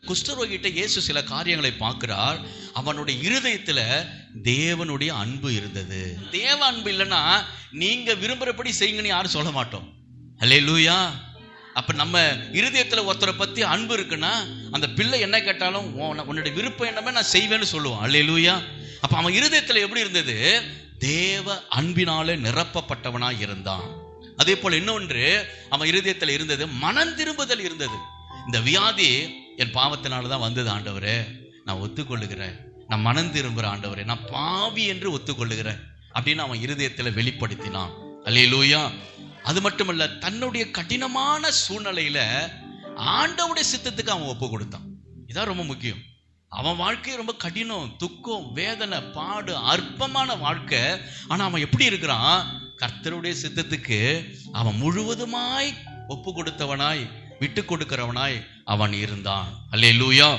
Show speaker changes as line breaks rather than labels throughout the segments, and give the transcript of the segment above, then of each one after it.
குஷ்டரோகிட்ட இயேசு சில காரியங்களை பார்க்கிறார். அவனுடைய இருதயத்துல தேவனுடைய அன்பு இருந்தது. தேவ அன்பு இல்லைன்னா நீங்க விரும்புறபடி செய்யுங்கன்னு யாரும் சொல்ல மாட்டோம். அல்லேலூயா. அப்ப நம்ம இருதயத்துல ஒருத்தரை பத்தி அன்பு இருக்குன்னா அந்த பிள்ளை என்ன கேட்டாலும் உன்னுடைய விருப்பம் என்னமே நான் செய்வேன்னு சொல்லுவான். அல்லேலூயா. அப்ப அவன் இருதயத்துல எப்படி இருந்தது? தேவ அன்பினாலே நிரப்பப்பட்டவனாய் இருந்தான். அதே போல இன்னொன்று அவன் இருதயத்துல இருந்தது, மனம் திரும்புதல் இருந்தது. இந்த வியாதி என் பாவத்தினாலதான் வந்தது ஆண்டவரே, நான் ஒத்துக்கொள்ளுகிறேன், நான் மனம் திரும்புற ஆண்டவரே, நான் பாவி என்று ஒத்துக்கொள்ளுகிறேன் அப்படின்னு அவன் இருதயத்துல வெளிப்படுத்தினான். அல்லேலூயா. அது மட்டுமல்ல, தன்னுடைய கடினமான சூழ்நிலையில ஆண்டவருடைய சித்தத்துக்கு அவன் ஒப்பு கொடுத்தான். இதான் ரொம்ப முக்கியம். அவன் வாழ்க்கை ரொம்ப கடினம், துக்கம், வேதனை, பாடு, அற்பமான வாழ்க்கை. ஆனா அவன் எப்படி இருக்கிறான்? கர்த்தருடைய சித்தத்துக்கு அவன் முழுவதுமாய் ஒப்பு கொடுத்தவனாய், விட்டு கொடுக்கிறவனாய் அவன் இருந்தான். அல்லேலூயா.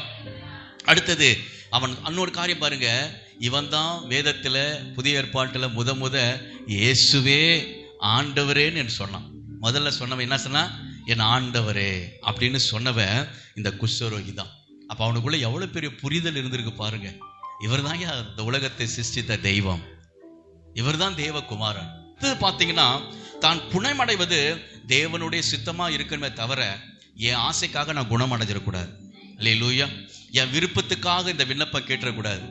அடுத்தது அவன் இன்னொரு காரியம் பாருங்க. இவன் தான் வேதத்துல புதிய ஏற்பாட்டுல முத இயேசுவே ஆண்டவரேன்னு சொன்னான். முதல்ல சொன்னவன் என்ன சொன்னா? என் ஆண்டவரே அப்படின்னு சொன்னவன் இந்த குஷ்டரோகி தான். அப்ப அவனுக்குள்ள எவ்வளவு பெரிய புரிதல் இருந்திருக்கு பாருங்க. இவர் தான் இந்த உலகத்தை சிருஷ்டித்த தெய்வம், இவர் தான் தேவகுமாரன். இது பாத்தீங்கன்னா தான் குணமடைவது தேவனுடைய சித்தமா இருக்கணுமே தவிர என் ஆசைக்காக நான் குணமடைஞ்சிடக்கூடாது. அல்லேலூயா. என் விருப்பத்துக்காக இந்த விண்ணப்பம் கேட்டுறக்கூடாது.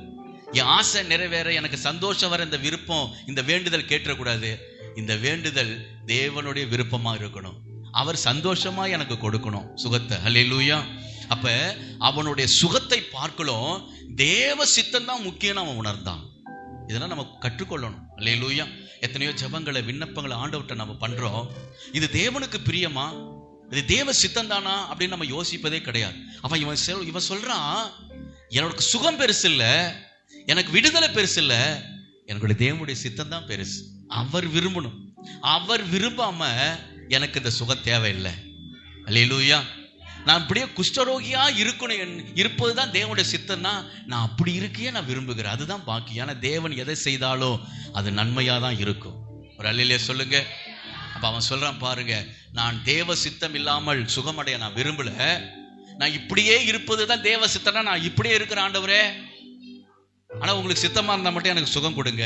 என் ஆசை நிறைவேற, எனக்கு சந்தோஷம் வர இந்த விருப்பம், இந்த வேண்டுதல் கேட்டுறக்கூடாது. இந்த வேண்டுதல் தேவனுடைய விருப்பமா இருக்கணும். அவர் சந்தோஷமா எனக்கு கொடுக்கணும் சுகத்தை. அல்லேலூயா. அப்ப அவனுடைய சுகத்தை பார்க்கலாம், தேவ சித்தம் தான் முக்கியம் அவன் உணர்ந்தான். இதெல்லாம் நம்ம கற்றுக்கொள்ளணும். அல்லேலூயா. எத்தனையோ ஜெபங்களை, விண்ணப்பங்களை ஆண்டவர்கிட்ட நம்ம பண்றோம். இது தேவனுக்கு பிரியமா, இது தேவ சித்தம் தானா அப்படின்னு நம்ம யோசிப்பதே கிடையாது. அவன் இவன் சொல்றான், எனக்கு சுகம் பெருசு இல்ல, எனக்கு விடுதலை பெருசு இல்ல, என்னுடைய தேவனுடைய சித்தம் தான் பெருசு. அவர் விரும்பணும். அவர் விரும்பாம எனக்கு இந்த சுகம் தேவையில்லை. அல்லேலூயா. நான் அப்படியே குஷ்டரோகியா இருக்கணும், இருப்பதுதான் தேவனுடைய சித்தம்னா நான் அப்படி இருக்கையே நான் விரும்புகிறேன். அதுதான் பாக்கி. ஏன்னா தேவன் எதை செய்தாலும் அது நன்மையா தான் இருக்கும். ஒரு அல்லேலூயா சொல்லுங்க. அப்ப அவன் சொல்றான் பாருங்க, நான் தேவ சித்தம் இல்லாமல் சுகமடைய நான் விரும்பல, நான் இப்படியே இருப்பதுதான் தேவ சித்தம்னா நான் இப்படியே இருக்கிற ஆண்டவரே, ஆனா உங்களுக்கு சித்தமா இருந்தா மட்டும் எனக்கு சுகம் கொடுங்க.